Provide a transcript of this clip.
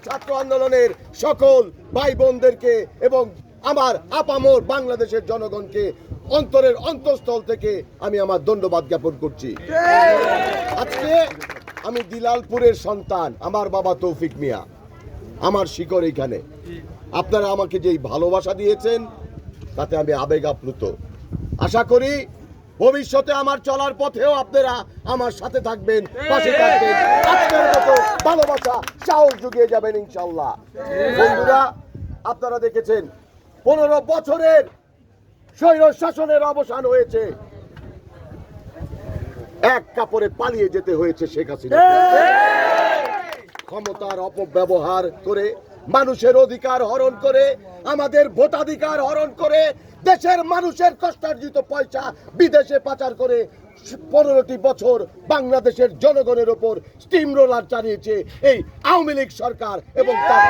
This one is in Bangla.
ছাত্র আন্দোলনের সকল ভাই বোনদেরকে এবং আমার আপামর বাংলাদেশের জনগণকে অন্তরের অন্তঃস্থল থেকে আমি আমার ধন্যবাদ জ্ঞাপন করছি। আজকে আমি দিলালপুরের সন্তান, আমার বাবা তৌফিক মিয়া, আমার শিকড় এইখানে। আপনারা আমাকে যেই ভালোবাসা দিয়েছেন তাতে আমি আবেগ আপ্লুত। আশা করি ভবিষ্যতে আমার চলার পথেও আপনারা আমার সাথে থাকবেন, পাশে থাকবেন, আপনার মতো ভালোবাসা সাহস জুগিয়ে যাবেন ইনশাআল্লাহ। বন্ধুরা, আপনারা দেখেছেন 15 বছরের স্বৈর শাসনের অবসান হয়েছে। এক কাপড়ে পালিয়ে যেতে হয়েছে শেখ হাসিনা। ক্ষমতার অপব্যবহার করে, মানুষের অধিকার হরণ করে, আমাদের ভোটাধিকার হরণ করে, দেশের মানুষের কষ্টার্জিত পয়সা বিদেশে পাচার করে 15টি বছর বাংলাদেশের জনগণের ওপর স্টিম রোলার চালিয়েছে এই আওয়ামী লীগ সরকার এবং তার